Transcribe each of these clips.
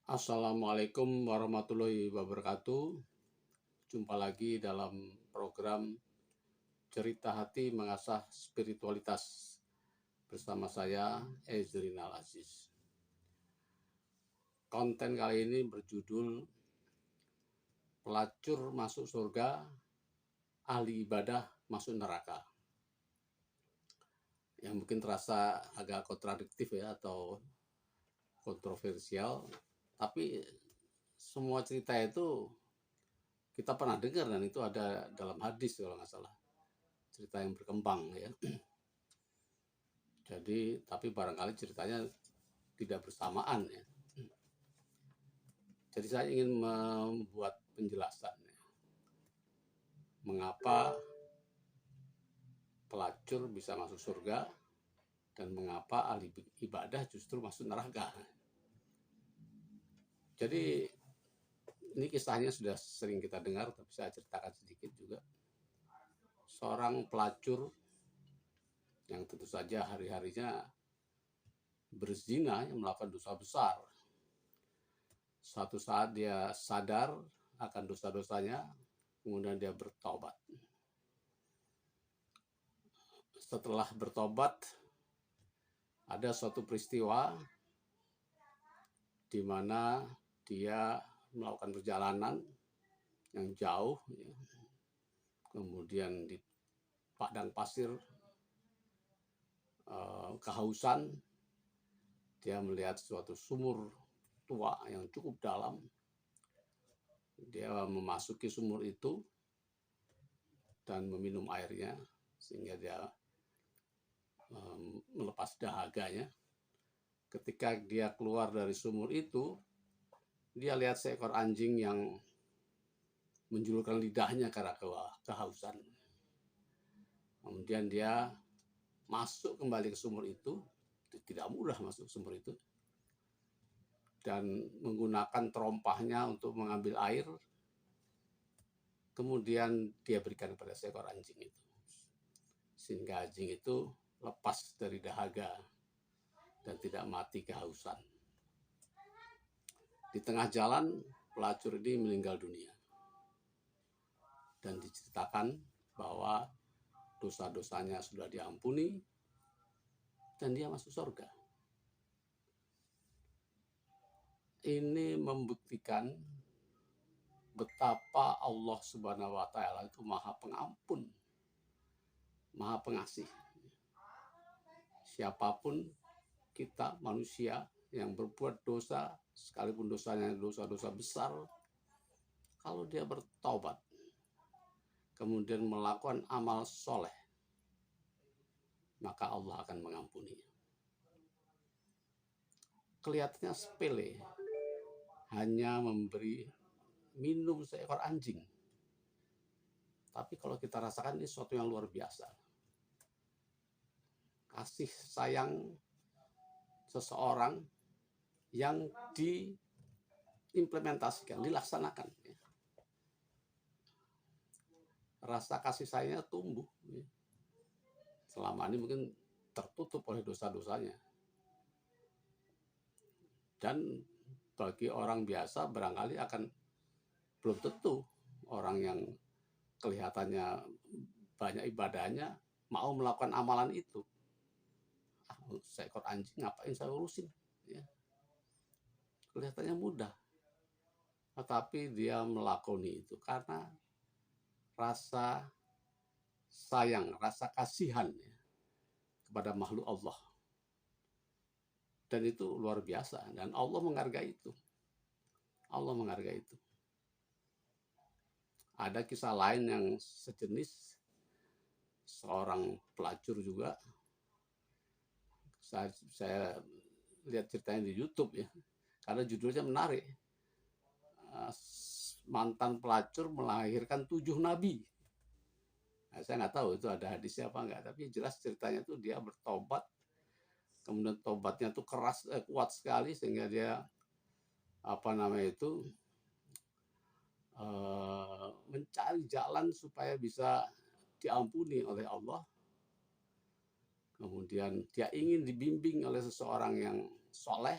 Assalamualaikum warahmatullahi wabarakatuh. Jumpa lagi dalam program Cerita Hati Mengasah Spiritualitas bersama saya Ezrinal Aziz. Konten kali ini berjudul Pelacur masuk surga, ahli ibadah masuk neraka. Yang mungkin terasa agak kontradiktif ya atau kontroversial, tapi semua cerita itu kita pernah dengar dan itu ada dalam hadis kalau nggak salah, cerita yang berkembang ya. Jadi tapi barangkali ceritanya tidak bersamaan ya. Jadi saya ingin membuat penjelasan ya, mengapa pelacur bisa masuk surga dan mengapa ahli ibadah justru masuk neraka. Jadi ini kisahnya sudah sering kita dengar, tapi saya ceritakan sedikit juga. Seorang pelacur yang tentu saja hari-harinya berzina, yang melakukan dosa besar. Suatu saat dia sadar akan dosa-dosanya, kemudian dia bertobat. Setelah bertobat, ada suatu peristiwa di mana dia melakukan perjalanan yang jauh, ya. Kemudian di padang pasir kehausan, dia melihat suatu sumur tua yang cukup dalam. Dia memasuki sumur itu dan meminum airnya sehingga dia melepas dahaganya. Ketika dia keluar dari sumur itu, dia lihat seekor anjing yang menjulurkan lidahnya karena kehausan. Kemudian dia masuk kembali ke sumur itu, tidak mudah masuk sumur itu, dan menggunakan terompahnya untuk mengambil air. Kemudian dia berikan kepada seekor anjing itu, sehingga anjing itu lepas dari dahaga dan tidak mati kehausan. Di tengah jalan, pelacur ini meninggal dunia. Dan diceritakan bahwa dosa-dosanya sudah diampuni dan dia masuk surga. Ini membuktikan betapa Allah Subhanahu wa Ta'ala itu Maha Pengampun, Maha Pengasih. Siapapun kita manusia yang berbuat dosa, sekalipun dosanya dosa-dosa besar, kalau dia bertobat, kemudian melakukan amal soleh, maka Allah akan mengampuni. Kelihatannya sepele, hanya memberi minum seekor anjing. Tapi kalau kita rasakan ini sesuatu yang luar biasa. Kasih sayang seseorang yang diimplementasikan, dilaksanakan. Rasa kasih sayangnya tumbuh. Selama ini mungkin tertutup oleh dosa-dosanya. Dan bagi orang biasa barangkali akan belum tentu orang yang kelihatannya banyak ibadahnya mau melakukan amalan itu. Seekor anjing ngapain saya urusin? Ya. Kelihatannya mudah. Tetapi dia melakoni itu karena rasa sayang, rasa kasihan ya, kepada makhluk Allah. Dan itu luar biasa. Dan Allah menghargai itu. Allah menghargai itu. Ada kisah lain yang sejenis. Seorang pelacur juga. Saya lihat ceritanya di YouTube ya. Karena judulnya menarik. Mantan pelacur melahirkan 7 nabi. Nah, saya nggak tahu itu ada hadisnya apa enggak. Tapi jelas ceritanya tuh dia bertobat. Kemudian tobatnya tuh keras, kuat sekali sehingga dia mencari jalan supaya bisa diampuni oleh Allah. Kemudian dia ingin dibimbing oleh seseorang yang soleh.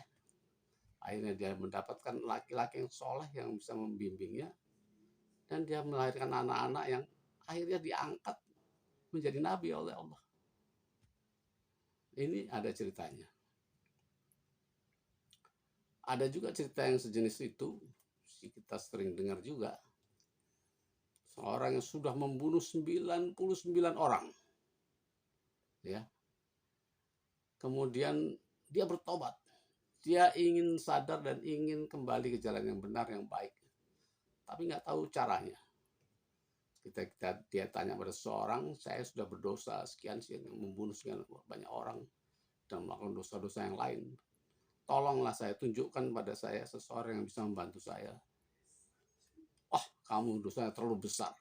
Akhirnya dia mendapatkan laki-laki yang soleh yang bisa membimbingnya, dan dia melahirkan anak-anak yang akhirnya diangkat menjadi nabi oleh Allah. Ini ada ceritanya. Ada juga cerita yang sejenis itu, kita sering dengar juga. Seorang yang sudah membunuh 99 orang. Ya. Kemudian dia bertobat. Dia ingin sadar dan ingin kembali ke jalan yang benar, yang baik. Tapi nggak tahu caranya. Dia tanya pada seorang, saya sudah berdosa sekian, membunuh sekian banyak orang dan melakukan dosa-dosa yang lain. Tolonglah saya, tunjukkan pada saya seseorang yang bisa membantu saya. Wah, kamu dosanya terlalu besar.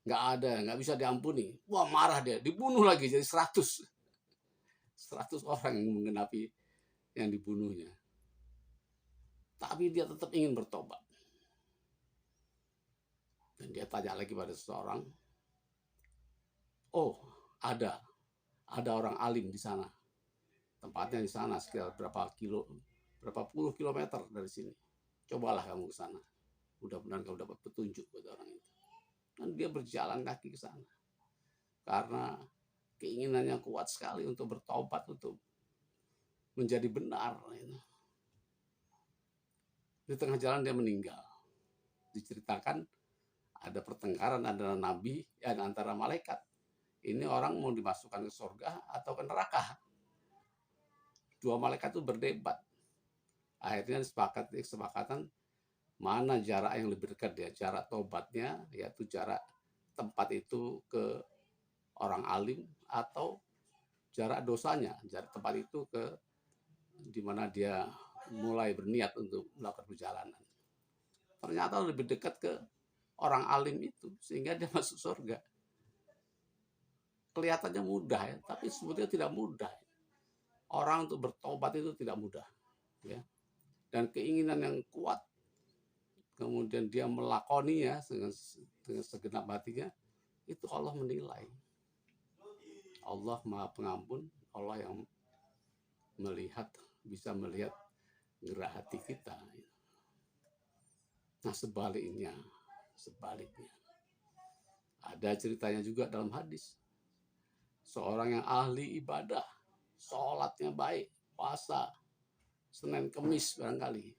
Nggak ada, nggak bisa diampuni. Wah, marah dia, dibunuh lagi jadi 100 orang yang menggenapi yang dibunuhnya. Tapi dia tetap ingin bertobat. Dan dia tanya lagi pada seseorang, oh, ada orang alim di sana. Tempatnya di sana sekitar berapa puluh kilometer dari sini. Cobalah kamu ke sana. Mudah-mudahan kamu dapat petunjuk pada orang itu. Dan dia berjalan kaki ke sana. Karena keinginannya kuat sekali untuk bertobat, untuk menjadi benar. Di tengah jalan dia meninggal. Diceritakan ada pertengkaran antara nabi dan antara malaikat. Ini orang mau dimasukkan ke surga atau ke neraka. Dua malaikat itu berdebat. Akhirnya kesepakatan mana jarak yang lebih dekat dia. Jarak tobatnya, yaitu jarak tempat itu ke orang alim, atau jarak dosanya, jarak tempat itu ke di mana dia mulai berniat untuk melakukan perjalanan. Ternyata lebih dekat ke orang alim itu, sehingga dia masuk surga. Kelihatannya mudah ya, tapi sebetulnya tidak mudah. Orang untuk bertobat itu tidak mudah, ya. Dan keinginan yang kuat, kemudian dia melakoninya dengan segenap hatinya, itu Allah menilai. Allah Maha Pengampun, Allah yang bisa melihat gerak hati kita. Nah, sebaliknya, ada ceritanya juga dalam hadis. Seorang yang ahli ibadah, sholatnya baik, puasa, Senin Kemis barangkali,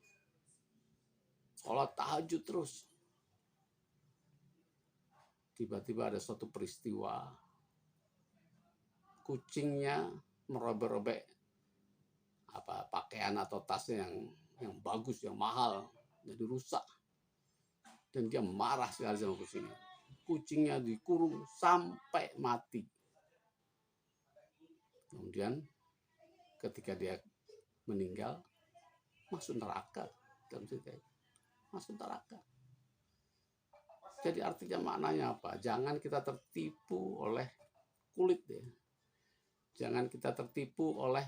sholat tahajud terus. Tiba-tiba ada suatu peristiwa, kucingnya merobek-robek pakaian atau tasnya yang bagus, yang mahal, jadi rusak. Dan dia marah sekali sama kucingnya. Kucingnya dikurung sampai mati. Kemudian ketika dia meninggal, masuk neraka. Dalam cerita itu, masuk neraka. Jadi artinya maknanya apa? Jangan kita tertipu oleh kulit ya. Jangan kita tertipu oleh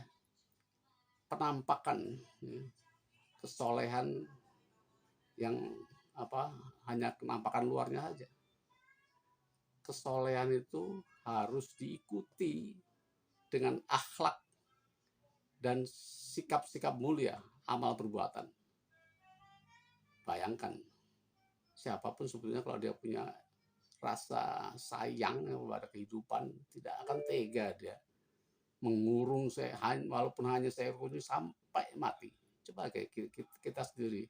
penampakan ya, kesolehan yang hanya penampakan luarnya saja. Kesolehan itu harus diikuti dengan akhlak dan sikap-sikap mulia, amal perbuatan. Bayangkan, siapapun sebetulnya kalau dia punya rasa sayang kepada kehidupan, tidak akan tega dia mengurung walaupun hanya seekor kucing sampai mati. Coba kita sendiri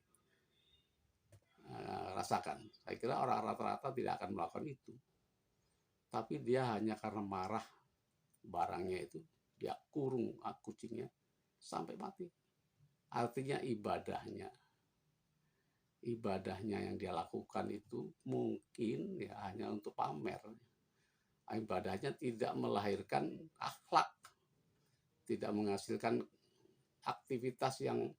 rasakan. Saya kira orang rata-rata tidak akan melakukan itu. Tapi dia hanya karena marah barangnya itu, dia kurung kucingnya sampai mati. Artinya ibadahnya yang dia lakukan itu mungkin ya hanya untuk pamer. Ibadahnya tidak melahirkan akhlak, tidak menghasilkan aktivitas yang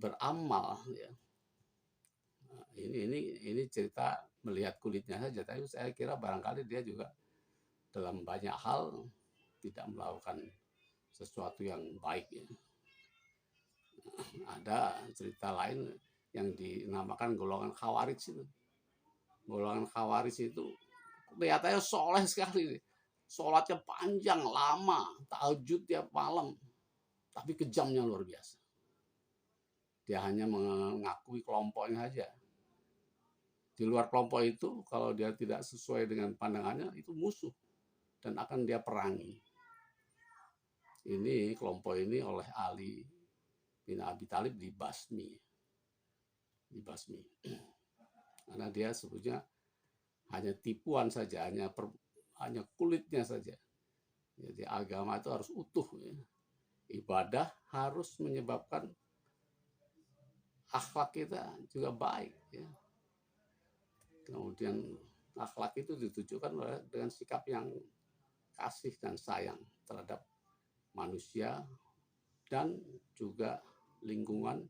beramal ya. Ini cerita melihat kulitnya saja, tapi saya kira barangkali dia juga dalam banyak hal tidak melakukan sesuatu yang baik ya. Ada cerita lain yang dinamakan golongan Khawarij itu. Golongan Khawarij itu kelihatannya soleh sekali. Sholatnya panjang, lama, tahajud tiap malam. Tapi kejamnya luar biasa. Dia hanya mengakui kelompoknya saja. Di luar kelompok itu, kalau dia tidak sesuai dengan pandangannya, itu musuh dan akan dia perangi. Ini kelompok ini oleh Ali bin Abi Thalib dibasmi. Karena dia sebetulnya hanya tipuan saja, hanya kulitnya saja. Jadi agama itu harus utuh. Ya. Ibadah harus menyebabkan akhlak kita juga baik. Ya. Kemudian akhlak itu ditujukan dengan sikap yang kasih dan sayang terhadap manusia dan juga lingkungan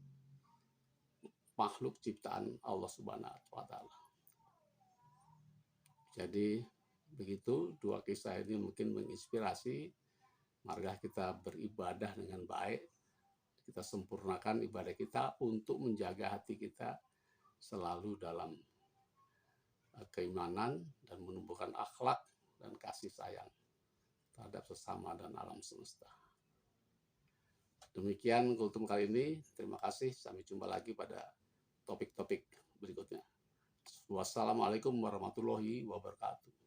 makhluk ciptaan Allah Subhanahu wa taala. Jadi begitu dua kisah ini mungkin menginspirasi, marilah kita beribadah dengan baik, kita sempurnakan ibadah kita untuk menjaga hati kita selalu dalam keimanan dan menumbuhkan akhlak dan kasih sayang terhadap sesama dan alam semesta. Demikian kultum kali ini. Terima kasih. Sampai jumpa lagi pada topik-topik berikutnya. Wassalamualaikum warahmatullahi wabarakatuh.